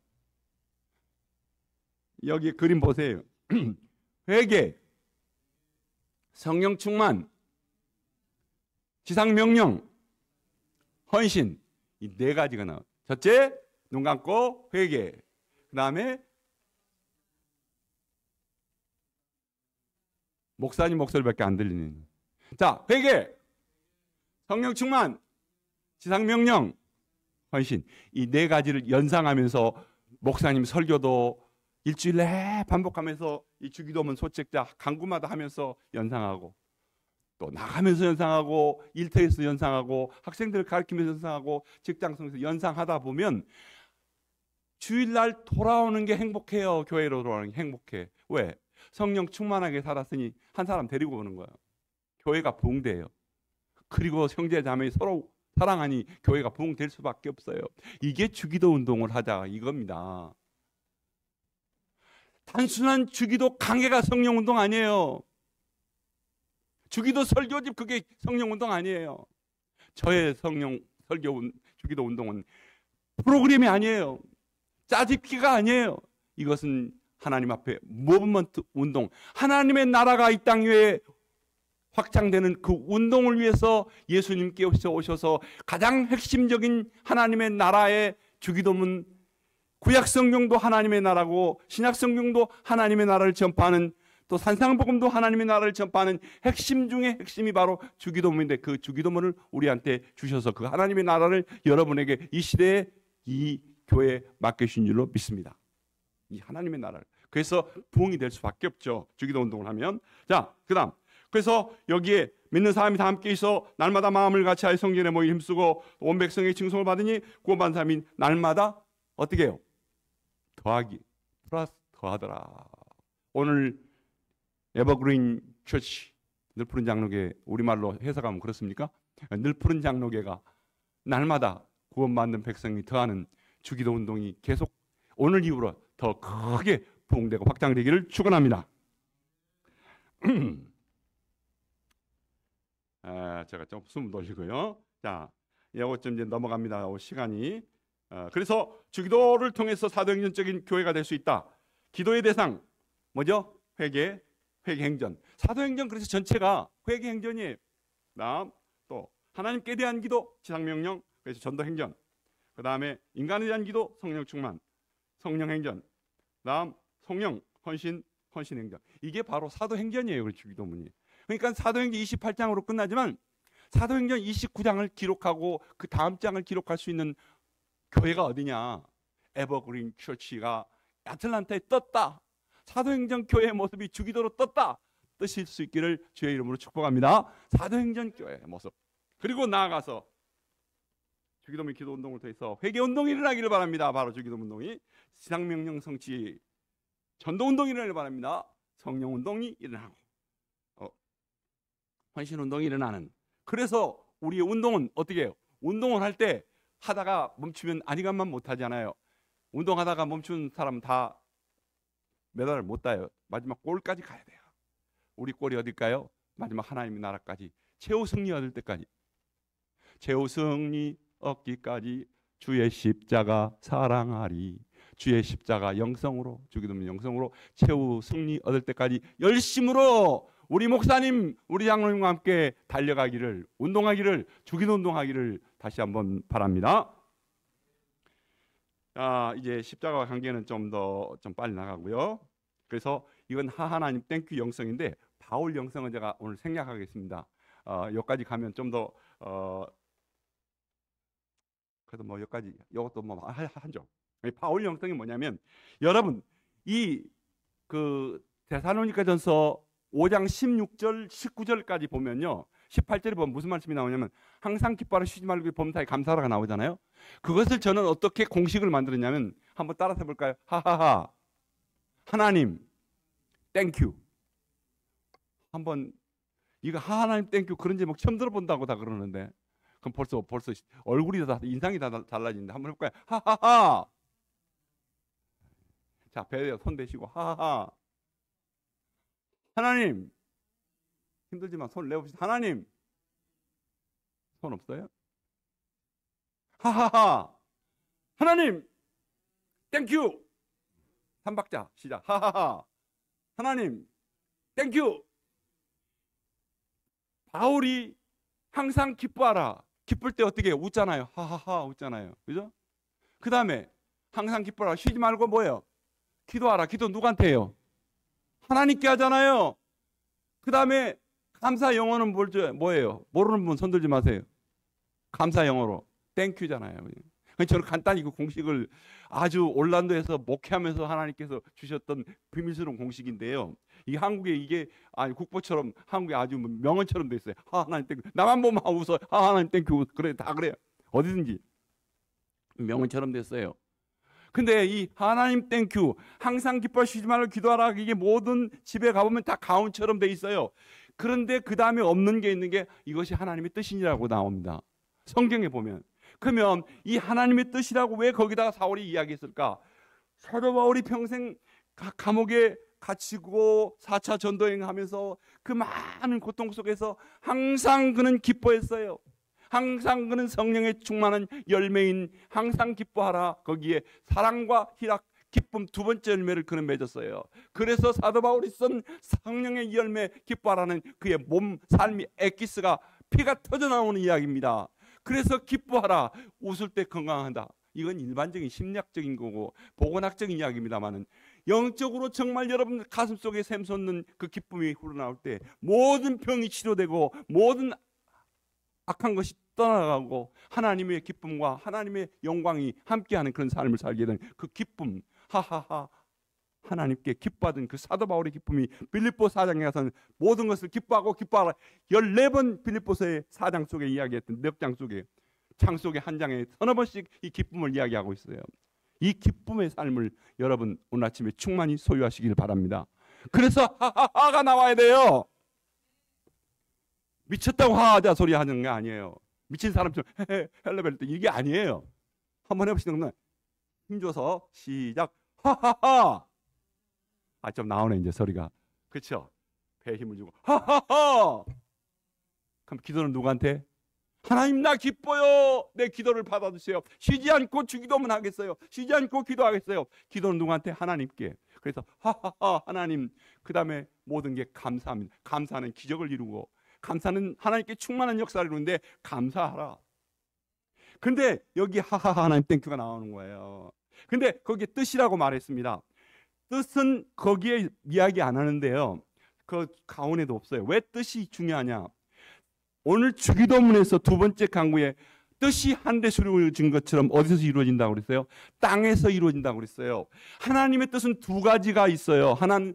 여기 그림 보세요. 회개, 성령 충만, 지상명령, 헌신. 이 네 가지가 나와요. 첫째, 눈 감고 회개. 그 다음에 목사님 목소리밖에 안 들리는. 자, 회개, 성령 충만, 지상명령, 헌신. 이 네 가지를 연상하면서 목사님 설교도 일주일 내에 반복하면서 이 주기도문 소책자 강구마다 하면서 연상하고 또 나가면서 연상하고 일터에서 연상하고 학생들을 가르치면서 연상하고 직장에서 연상하다 보면 주일날 돌아오는 게 행복해요. 교회로 돌아오는 게 행복해. 왜? 성령 충만하게 살았으니 한 사람 데리고 오는 거예요. 교회가 부흥돼요. 그리고 형제 자매이 서로 사랑하니 교회가 부흥될 수밖에 없어요. 이게 주기도 운동을 하자 이겁니다. 단순한 주기도 강해가 성령 운동 아니에요. 주기도 설교집 그게 성령 운동 아니에요. 저의 성령 설교 주기도 운동은 프로그램이 아니에요. 짜집기가 아니에요. 이것은 하나님 앞에 무브먼트 운동, 하나님의 나라가 이 땅 위에 확장되는 그 운동을 위해서 예수님께서 오셔서 가장 핵심적인 하나님의 나라의 주기도문, 구약성경도 하나님의 나라고 신약성경도 하나님의 나라를 전파하는, 또 산상복음도 하나님의 나라를 전파하는 핵심 중에 핵심이 바로 주기도문인데, 그 주기도문을 우리한테 주셔서 그 하나님의 나라를 여러분에게 이 시대에 이 교회에 맡기신 줄로 믿습니다. 이 하나님의 나라를. 그래서 부흥이 될 수밖에 없죠. 주기도 운동을 하면. 자, 그 다음. 그래서 여기에 믿는 사람이 다 함께 있어 날마다 마음을 같이하여 성전에 모여 힘쓰고 온 백성의 칭송을 받으니 구원받은 사람이 날마다 어떻게 해요? 더하기 플러스 더하더라. 오늘 에버그린 처치, 늘푸른 장로교, 우리말로 해석하면 그렇습니까? 늘푸른 장로교가 날마다 구원받는 백성이 더하는 주기도 운동이 계속 오늘 이후로 더 크게 부흥되고 확장되기를 축원합니다. 제가 좀 숨 돌리고요. 자, 이거 좀 이제 넘어갑니다. 시간이. 그래서 주기도를 통해서 사도행전적인 교회가 될 수 있다. 기도의 대상 뭐죠? 회개, 회개행전. 사도행전 그래서 전체가 회개행전이에요. 다음 또 하나님께 대한 기도, 지상명령, 그래서 전도행전. 그 다음에 인간에 대한 기도, 성령 충만, 성령행전. 다음 성령, 헌신, 헌신행전. 이게 바로 사도행전이에요. 그 주기도문이. 그러니까 사도행전 28장으로 끝나지만 사도행전 29장을 기록하고 그 다음 장을 기록할 수 있는 교회가 어디냐? 에버그린 처치가 애틀란타에 떴다. 사도행전 교회의 모습이 주기도로 떴다. 뜨실 수 있기를 주의 이름으로 축복합니다. 사도행전 교회의 모습. 그리고 나아가서 주기도문 기도운동을 통해서 회개운동이 일어나기를 바랍니다. 바로 주기도운동이. 지상명령 성취, 전도운동이 일어나기를 바랍니다. 성령운동이 일어나고 헌신운동이 일어나는. 그래서 우리의 운동은 어떻게 해요? 운동을 할 때 하다가 멈추면 안희감만 못하잖아요. 운동하다가 멈춘 사람 다 메달을 못 따요. 마지막 골까지 가야 돼요. 우리 골이 어딜까요? 마지막 하나님의 나라까지, 최후 승리 얻을 때까지. 최후 승리 얻기까지 주의 십자가 사랑하리. 주의 십자가 영성으로, 주기도문 영성으로 최후 승리 얻을 때까지 열심으로 우리 목사님, 우리 장로님과 함께 달려가기를, 운동하기를, 주기도 운동하기를 다시 한번 바랍니다. 이제 십자가와 관계는 좀 빨리 나가고요. 그래서 이건 하나님 땡큐 영성인데 바울 영성은 제가 오늘 생략하겠습니다. 여기까지 가면 좀 더 그래도 뭐 여기까지 이것도 뭐 하죠. 바울 영성이 뭐냐면, 여러분 이 데살로니가전서 5장 16절 19절까지 보면요, 18절에 보면 무슨 말씀이 나오냐면 항상 기뻐하라 쉬지 말고 범사에 감사하라가 나오잖아요. 그것을 저는 어떻게 공식을 만들었냐면, 한번 따라서 해볼까요? 하하하 하나님 땡큐. 한번 이거 하나님 땡큐 그런 제목 처음 들어본다고 다 그러는데, 그럼 벌써 얼굴이 다 인상이 다 달라지는데, 한번 해볼까요? 하하하. 자, 배에 손 대시고 하하하. 하나님. 힘들지만 손 내봅시다. 하나님. 손 없어요? 하하하. 하나님 땡큐. 3박자 시작. 하하하. 하나님 땡큐. 바울이 항상 기뻐하라. 기쁠 때 어떻게 해요? 웃잖아요. 하하하 웃잖아요. 그죠? 그 다음에 항상 기뻐하라. 쉬지 말고 뭐예요? 기도하라. 기도 누구한테 해요? 하나님께 하잖아요. 그 다음에 감사 영어는 뭐예요? 모르는 분 손들지 마세요. 감사 영어로 땡큐잖아요. 저는 간단히 그 공식을 아주 올란도에서 목회하면서 하나님께서 주셨던 비밀스러운 공식인데요. 이 한국에 이게 아니 국보처럼 한국에 아주 명언처럼 돼 있어요. 하나님 땡큐. 나만 보면 웃어. 하나님 땡큐. 그래 다 그래요. 어디든지 명언처럼 됐어요. 근데 이 하나님 땡큐, 항상 기뻐 쉬지 말고 기도하라, 이게 모든 집에 가보면 다 가운처럼 돼 있어요. 그런데 그 다음에 없는 게 있는 게 이것이 하나님의 뜻이라고 나옵니다. 성경에 보면. 그러면 이 하나님의 뜻이라고 왜 거기다가 사울이 이야기했을까? 사도 바울이 평생 감옥에 갇히고 4차 전도행하면서 그 많은 고통 속에서 항상 그는 기뻐했어요. 항상 그는 성령에 충만한 열매인 항상 기뻐하라, 거기에 사랑과 희락, 기쁨 두 번째 열매를 그는 맺었어요. 그래서 사도 바울이 쓴 성령의 열매 기뻐하라는 그의 몸, 삶이 엑기스가 피가 터져나오는 이야기입니다. 그래서 기뻐하라, 웃을 때 건강하다. 이건 일반적인 심리학적인 거고 보건학적인 이야기입니다만은, 영적으로 정말 여러분 가슴속에 샘솟는 그 기쁨이 흘러나올 때 모든 병이 치료되고 모든 악한 것이 떠나가고 하나님의 기쁨과 하나님의 영광이 함께하는 그런 삶을 살게 되는 그 기쁨, 하하하, 하나님께 기뻐하던 그 사도 바울의 기쁨이 빌립보 4장에 가서는 모든 것을 기뻐하고 기뻐하라 14번 빌립보서의 4장 속에 이야기했던 몇 장 속에 창 속에 한 장에 서너 번씩 이 기쁨을 이야기하고 있어요. 이 기쁨의 삶을 여러분 오늘 아침에 충만히 소유하시길 바랍니다. 그래서 하하하가 나와야 돼요. 미쳤다고 하자 소리 하는 게 아니에요. 미친 사람처럼 헬레벨 때 이게 아니에요. 한번 해보시는 힘줘서 시작. 하하하. 아, 좀 나오네 이제 소리가. 그렇죠? 배에 힘을 주고 하하하. 그럼 기도는 누구한테? 하나님 나 기뻐요. 내 기도를 받아주세요. 쉬지 않고 주기도문 하겠어요. 쉬지 않고 기도하겠어요. 기도는 누구한테? 하나님께. 그래서 하하하 하나님. 그 다음에 모든 게 감사합니다. 감사는 기적을 이루고, 감사는 하나님께 충만한 역사를 이루는데 감사하라. 근데 여기 하하하 하나님 땡큐가 나오는 거예요. 근데 거기에 뜻이라고 말했습니다. 뜻은 거기에 이야기 안 하는데요. 그 가운데도 없어요. 왜 뜻이 중요하냐? 오늘 주기도문에서 두 번째 강구에 뜻이 한데서 이루어진 것처럼 어디서 이루어진다고 그랬어요? 땅에서 이루어진다고 그랬어요. 하나님의 뜻은 두 가지가 있어요. 하나는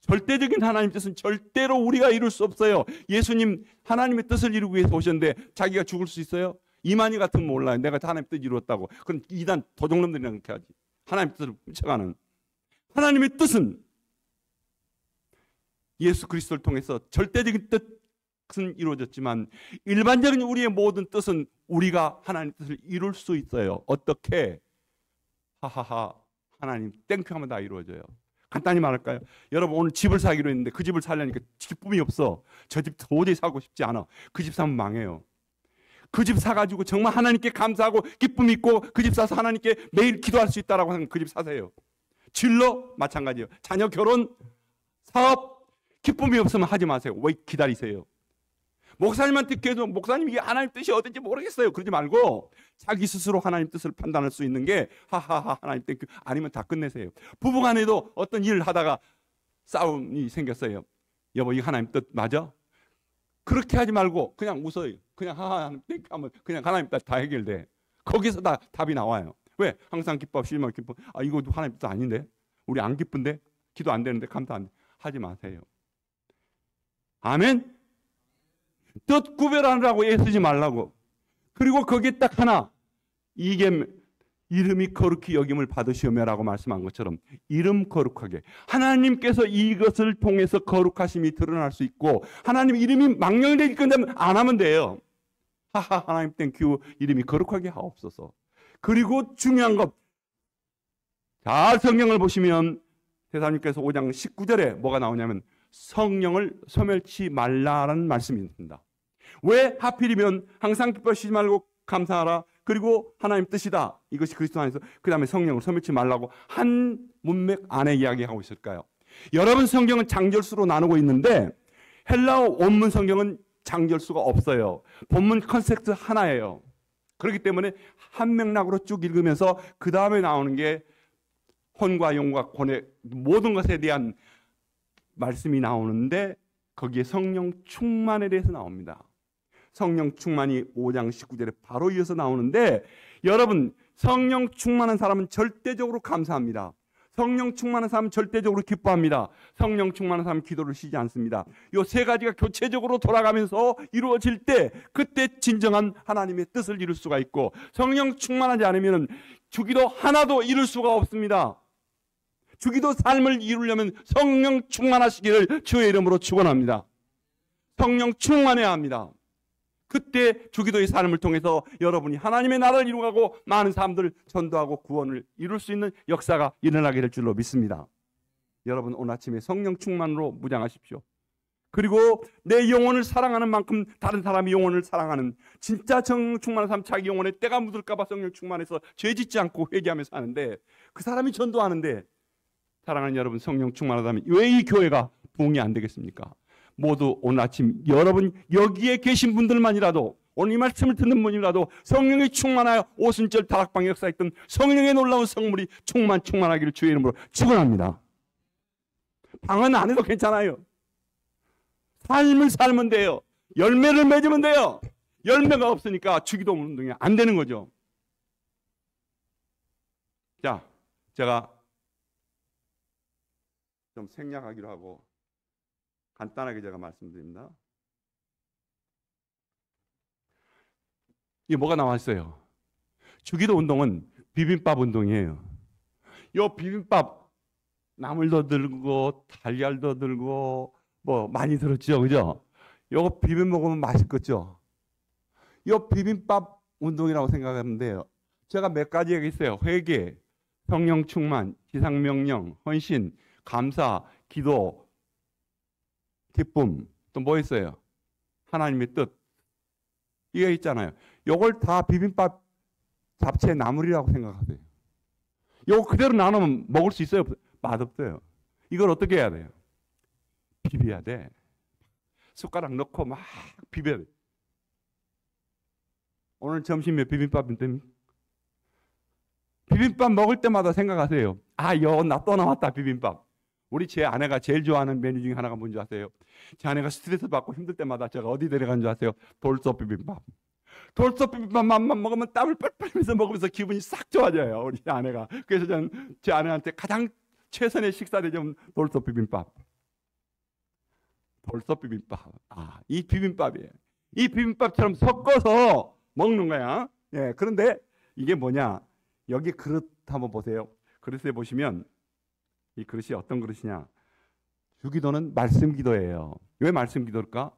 절대적인 하나님 뜻은 절대로 우리가 이룰 수 없어요. 예수님 하나님의 뜻을 이루기 위해서 오셨는데 자기가 죽을 수 있어요? 이만희 같으면 몰라요. 내가 하나님의 뜻을 이루었다고. 그럼 이단 도둑놈들이랑 그렇게 하지. 하나님의 뜻을 훔쳐가는. 하나님의 뜻은 예수 그리스도를 통해서 절대적인 뜻은 이루어졌지만 일반적인 우리의 모든 뜻은 우리가 하나님의 뜻을 이룰 수 있어요. 어떻게? 하하하 하나님 땡큐 하면 다 이루어져요. 간단히 말할까요? 여러분 오늘 집을 사기로 했는데 그 집을 살려니까 기쁨이 없어. 저 집 도저히 사고 싶지 않아. 그 집 사면 망해요. 그 집 사가지고 정말 하나님께 감사하고 기쁨이 있고 그 집 사서 하나님께 매일 기도할 수 있다라고 하면 그 집 사세요. 진로 마찬가지예요. 자녀 결혼, 사업 기쁨이 없으면 하지 마세요. 왜 기다리세요? 목사님한테 계속 목사님 이게 하나님 뜻이 어딘지 모르겠어요. 그러지 말고 자기 스스로 하나님 뜻을 판단할 수 있는 게 하하하 하나님 땡큐 아니면 다 끝내세요. 부부간에도 어떤 일을 하다가 싸움이 생겼어요. 여보 이거 하나님 뜻 맞아? 그렇게 하지 말고 그냥 웃어요. 그냥 하하 하나님 땡큐 하면 그냥 하나님 뜻 다 해결돼. 거기서 다 답이 나와요. 왜? 항상 기뻐하시지 말고 기뻐. 아, 이것도 하나님 뜻 아닌데? 우리 안 기쁜데? 기도 안 되는데 감사 안 돼. 하지 마세요. 아멘? 뜻 구별하느라고 애쓰지 말라고. 그리고 거기에 딱 하나, 이게 이름이 거룩히 여김을 받으시오며라고 말씀한 것처럼 이름 거룩하게 하나님께서 이것을 통해서 거룩하심이 드러날 수 있고 하나님 이름이 망령되기 끝나면 안 하면 돼요. 하나님 땡큐 이름이 거룩하게 하옵소서. 그리고 중요한 것, 잘 성경을 보시면 대사님께서 5장 19절에 뭐가 나오냐면 성령을 소멸치 말라라는 말씀이 있습니다. 왜 하필이면 항상 기뻐하시지 말고 감사하라. 그리고 하나님 뜻이다. 이것이 그리스도 안에서 그 다음에 성령을 소멸치 말라고 한 문맥 안에 이야기하고 있을까요? 여러분 성경은 장절수로 나누고 있는데 헬라어 원문 성경은 장절수가 없어요. 본문 컨셉트 하나예요. 그렇기 때문에 한 맥락으로 쭉 읽으면서 그 다음에 나오는 게 혼과 용과 권의 모든 것에 대한 말씀이 나오는데 거기에 성령 충만에 대해서 나옵니다. 성령 충만이 5장 19절에 바로 이어서 나오는데 여러분 성령 충만한 사람은 절대적으로 감사합니다. 성령 충만한 사람은 절대적으로 기뻐합니다. 성령 충만한 사람은 기도를 쉬지 않습니다. 이 세 가지가 교체적으로 돌아가면서 이루어질 때 그때 진정한 하나님의 뜻을 이룰 수가 있고 성령 충만하지 않으면 주기도 하나도 이룰 수가 없습니다. 주기도 삶을 이루려면 성령 충만하시기를 주의 이름으로 축원합니다. 성령 충만해야 합니다. 그때 주기도의 삶을 통해서 여러분이 하나님의 나라를 이루고 많은 사람들을 전도하고 구원을 이룰 수 있는 역사가 일어나게 될 줄로 믿습니다. 여러분 오늘 아침에 성령 충만으로 무장하십시오. 그리고 내 영혼을 사랑하는 만큼 다른 사람의 영혼을 사랑하는 진짜 성령 충만한 사람 자기 영혼에 때가 묻을까 봐 성령 충만해서 죄 짓지 않고 회개하면서 사는데 그 사람이 전도하는데 사랑하는 여러분 성령 충만하다면 왜 이 교회가 부흥이 안 되겠습니까? 모두 오늘 아침 여러분 여기에 계신 분들만이라도 오늘 이 말씀을 듣는 분이라도 성령이 충만하여 오순절 다락방에 역사했던 성령의 놀라운 성물이 충만하기를 주의 이름으로 축원합니다. 방은 안 해도 괜찮아요. 삶을 살면 돼요. 열매를 맺으면 돼요. 열매가 없으니까 주기도 운동이 안 되는 거죠. 자, 제가 좀 생략하기로 하고 간단하게 제가 말씀드립니다. 이게 뭐가 나와 있어요? 주기도 운동은 비빔밥 운동이에요. 요 비빔밥 나물도 들고 달걀도 들고 뭐 많이 들었죠, 그죠? 요거 비벼 먹으면 맛있겠죠? 요 비빔밥 운동이라고 생각하면 돼요. 제가 몇 가지 얘기했어요. 회개, 성령 충만, 지상명령, 헌신, 감사, 기도, 기쁨, 또 뭐 있어요? 하나님의 뜻. 이게 있잖아요. 요걸 다 비빔밥 잡채 나물이라고 생각하세요. 요거 그대로 나누면 먹을 수 있어요? 맛없어요. 이걸 어떻게 해야 돼요? 비벼야 돼. 숟가락 넣고 막 비벼야 돼. 오늘 점심에 비빔밥인데 비빔밥 먹을 때마다 생각하세요. 아, 나 또 나왔다 비빔밥. 우리 제 아내가 제일 좋아하는 메뉴 중에 하나가 뭔지 아세요? 제 아내가 스트레스 받고 힘들 때마다 제가 어디 데려간 줄 아세요? 돌솥 비빔밥. 돌솥 비빔밥만 먹으면 땀을 뻘뻘 흘리면서 먹으면서 기분이 싹 좋아져요. 우리 아내가. 그래서 저는 제 아내한테 가장 최선의 식사 대접은 돌솥 비빔밥. 돌솥 비빔밥. 아, 이 비빔밥이에요. 이 비빔밥처럼 섞어서 먹는 거야. 예, 그런데 이게 뭐냐? 여기 그릇 한번 보세요. 그릇에 보시면 이 그릇이 어떤 그릇이냐? 주기도는 말씀 기도예요. 왜 말씀 기도일까?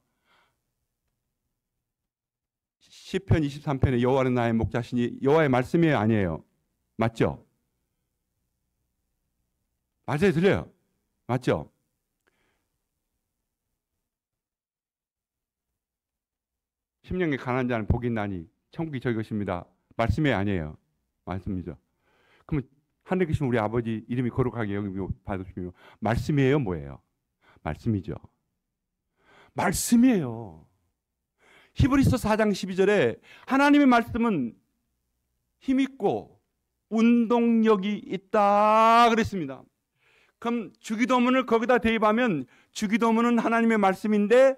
시편 23편에 여호와는 나의 목자시니 여호와의 말씀이에요, 아니에요? 맞죠? 맞아요, 들려요? 맞죠? 심령이 가난한 자는 복이 있나니 천국이 저기 것입니다. 말씀이 아니에요. 말씀이죠. 그러면 하늘에 계신 우리 아버지 이름이 거룩하게 여기고 받으시며 말씀이에요, 뭐예요? 말씀이죠. 말씀이에요. 히브리서 4장 12절에 하나님의 말씀은 힘있고 운동력이 있다 그랬습니다. 그럼 주기도문을 거기다 대입하면 주기도문은 하나님의 말씀인데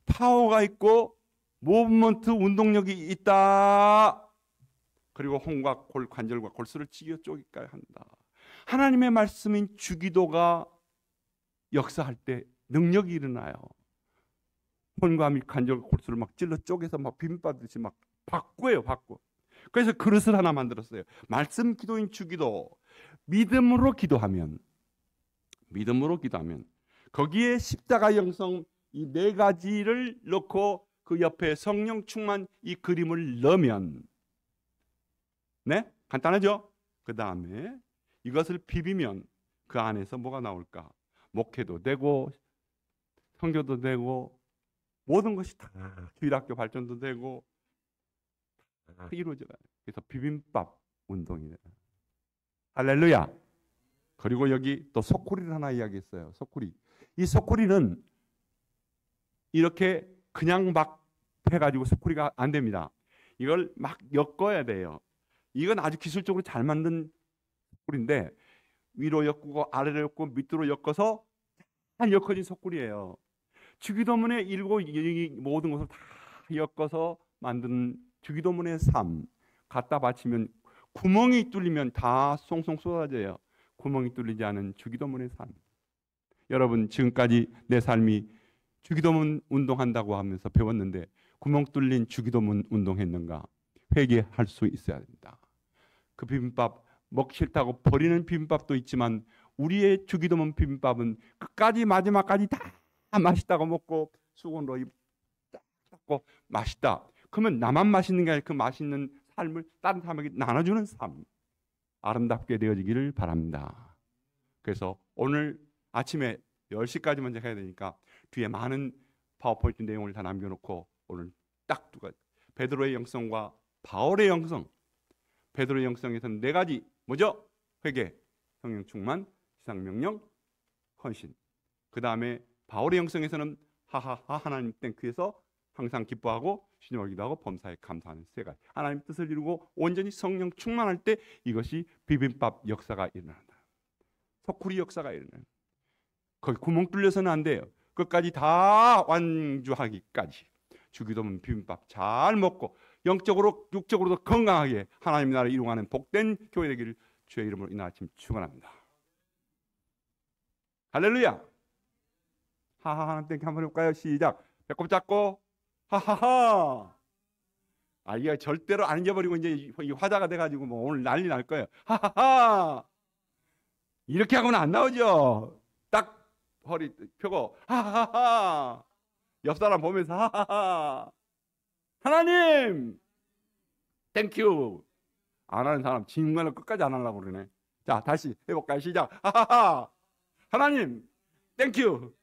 파워가 있고 무브먼트 운동력이 있다. 그리고 혼과 관절과 골수를 찢어 쪼개까지 한다. 하나님의 말씀인 주기도가 역사할 때 능력이 일어나요. 혼과 및 관절과 골수를 막 찔러 쪼개서 막 비빔밥듯이 막 바꿔요, 바꿔. 그래서 그릇을 하나 만들었어요. 말씀 기도인 주기도. 믿음으로 기도하면 거기에 십자가 영성 이 네 가지를 넣고 그 옆에 성령 충만 이 그림을 넣으면, 네? 간단하죠? 그 다음에 이것을 비비면 그 안에서 뭐가 나올까? 목회도 되고 선교도 되고 모든 것이 다 주일학교 발전도 되고 다 이루어져요. 그래서 비빔밥 운동이에요. 할렐루야. 그리고 여기 또 소쿠리를 하나 이야기했어요. 소쿠리. 이 소쿠리는 이렇게 그냥 막 해가지고 소쿠리가 안 됩니다. 이걸 막 엮어야 돼요. 이건 아주 기술적으로 잘 만든 소쿠리인데 위로 엮고 아래로 엮고 밑으로 엮어서 잘 엮어진 소쿠리예요. 주기도문에 일곱 이 모든 것을 다 엮어서 만든 주기도문의 삶 갖다 바치면 구멍이 뚫리면 다 송송 쏟아져요. 구멍이 뚫리지 않은 주기도문의 삶. 여러분 지금까지 내 삶이 주기도문 운동한다고 하면서 배웠는데 구멍 뚫린 주기도문 운동했는가? 회개할 수 있어야 된다. 그 비빔밥 먹기 싫다고 버리는 비빔밥도 있지만 우리의 주기도문 비빔밥은 끝까지 마지막까지 다 맛있다고 먹고 수건으로 딱 닦고 맛있다. 그러면 나만 맛있는 게 아니라 그 맛있는 삶을 다른 사람에게 나눠주는 삶. 아름답게 되어지기를 바랍니다. 그래서 오늘 아침에 10시까지만 해야 되니까 뒤에 많은 파워포인트 내용을 다 남겨놓고 오늘 딱 두 가지. 베드로의 영성과 바울의 영성. 베드로의 영성에서는 네 가지. 뭐죠? 회개, 성령 충만, 지상명령, 헌신. 그 다음에 바울의 영성에서는 하하하 하나님 땡큐에서 항상 기뻐하고 신용을 기도하고 범사에 감사하는 세 가지. 하나님 뜻을 이루고 온전히 성령 충만할 때 이것이 비빔밥 역사가 일어난다. 소쿠리 역사가 일어나요. 거기 구멍 뚫려서는 안 돼요. 끝까지 다 완주하기까지 주기도문 비빔밥 잘 먹고 영적으로 육적으로도 건강하게 하나님 나라를 이루어가는 복된 교회 되기를 주의 이름으로 이날 아침 축원합니다. 할렐루야. 하하하 땡 한번 해볼까요? 시작. 배꼽 잡고 하하하. 아 이게 절대로 안 잊어버리고 이제 화자가 돼가지고 뭐 오늘 난리 날 거예요. 하하하. 이렇게 하고는 안 나오죠. 딱 허리 펴고 하하하. 옆 사람 보면서 하하하. 하나님 땡큐. 안 하는 사람 정말로 끝까지 안 하려고 그러네. 자 다시 해볼까요? 시작. 하하하. 하나님 땡큐.